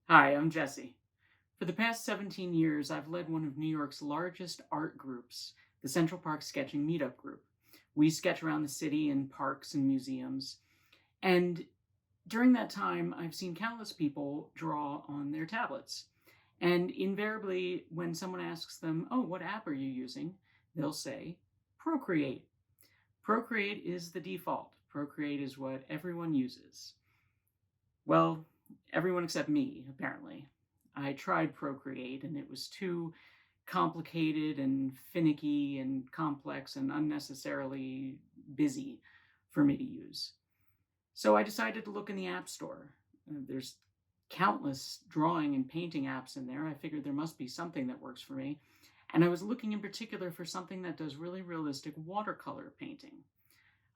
Hi, I'm Jesse. For the past 17 years, I've led one of New York's largest art groups, the Central Park Sketching Meetup Group. We sketch around the city in parks and museums. And during that time, I've seen countless people draw on their tablets. And invariably, when someone asks them, "Oh, what app are you using?" they'll say, "Procreate." Procreate is the default. Procreate is what everyone uses. Well, everyone except me, apparently. I tried Procreate and it was too complicated and finicky and complex and unnecessarily busy for me to use. So I decided to look in the App Store. There's countless drawing and painting apps in there. I figured there must be something that works for me. And I was looking in particular for something that does really realistic watercolor painting.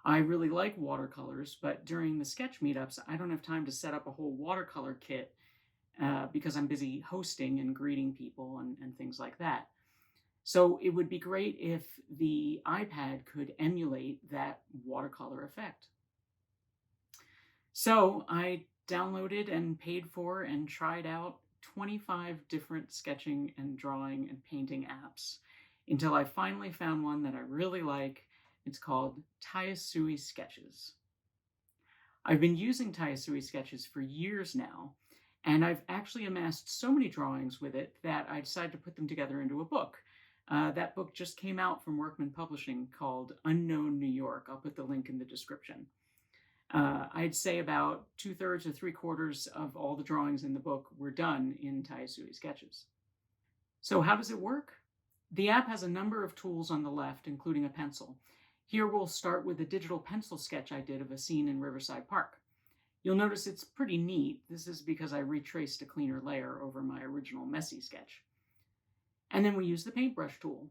I really like watercolors, but during the sketch meetups, I don't have time to set up a whole watercolor kit because I'm busy hosting and greeting people and things like that. So it would be great if the iPad could emulate that watercolor effect. So I downloaded and paid for and tried out 25 different sketching and drawing and painting apps until I finally found one that I really like. It's called Tyui Sketches. I've been using Tyui Sketches for years now, and I've actually amassed so many drawings with it that I decided to put them together into a book. That book just came out from Workman Publishing called Unknown New York. I'll put the link in the description. I'd say about 2/3 or 3/4 of all the drawings in the book were done in Tyui Sketches. So how does it work? The app has a number of tools on the left, including a pencil. Here we'll start with a digital pencil sketch I did of a scene in Riverside Park. You'll notice it's pretty neat. This is because I retraced a cleaner layer over my original messy sketch. And then we use the paintbrush tool.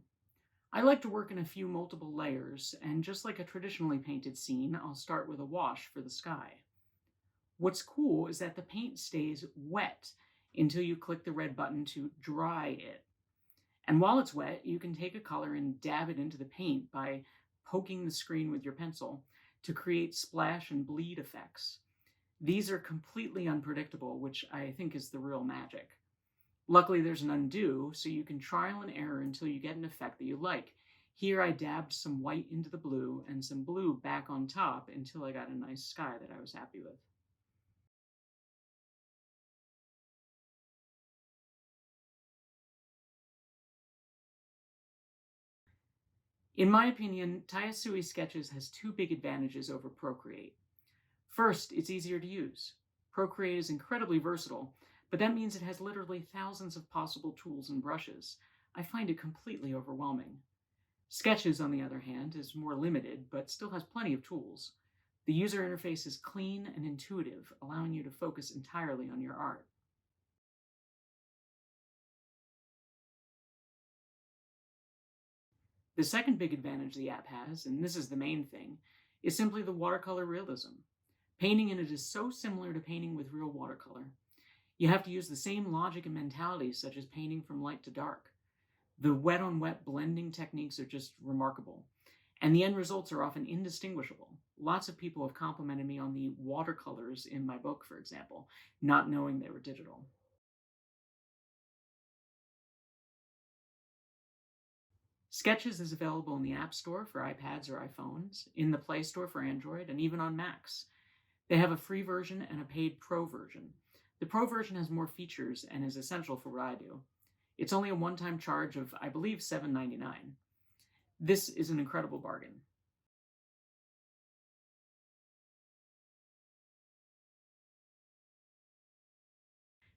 I like to work in a few multiple layers, and just like a traditionally painted scene, I'll start with a wash for the sky. What's cool is that the paint stays wet until you click the red button to dry it. And while it's wet, you can take a color and dab it into the paint by poking the screen with your pencil to create splash and bleed effects. These are completely unpredictable, which I think is the real magic. Luckily, there's an undo, so you can trial and error until you get an effect that you like. Here, I dabbed some white into the blue and some blue back on top until I got a nice sky that I was happy with. In my opinion, Tyui Sketches has two big advantages over Procreate. First, it's easier to use. Procreate is incredibly versatile, but that means it has literally thousands of possible tools and brushes. I find it completely overwhelming. Sketches, on the other hand, is more limited, but still has plenty of tools. The user interface is clean and intuitive, allowing you to focus entirely on your art. The second big advantage the app has, and this is the main thing, is simply the watercolor realism. Painting in it is so similar to painting with real watercolor. You have to use the same logic and mentality, such as painting from light to dark. The wet on wet blending techniques are just remarkable, and the end results are often indistinguishable. Lots of people have complimented me on the watercolors in my book, for example, not knowing they were digital. Sketches is available in the App Store for iPads or iPhones, in the Play Store for Android, and even on Macs. They have a free version and a paid Pro version. The Pro version has more features and is essential for what I do. It's only a one-time charge of, I believe, $7.99. This is an incredible bargain.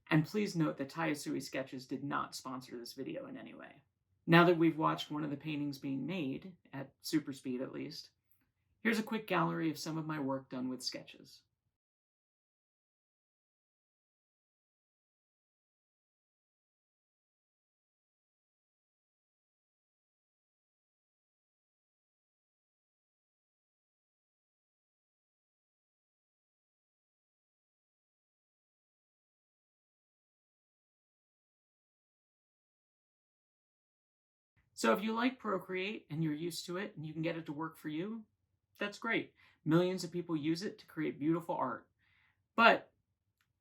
And please note that Tyui Sketches did not sponsor this video in any way. Now that we've watched one of the paintings being made, at super speed at least, here's a quick gallery of some of my work done with sketches. So if you like Procreate and you're used to it and you can get it to work for you, that's great. Millions of people use it to create beautiful art. But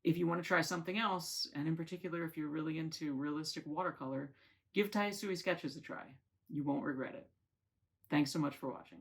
If you want to try something else, and in particular if you're really into realistic watercolor, give Tyui Sketches a try. You won't regret it. Thanks so much for watching.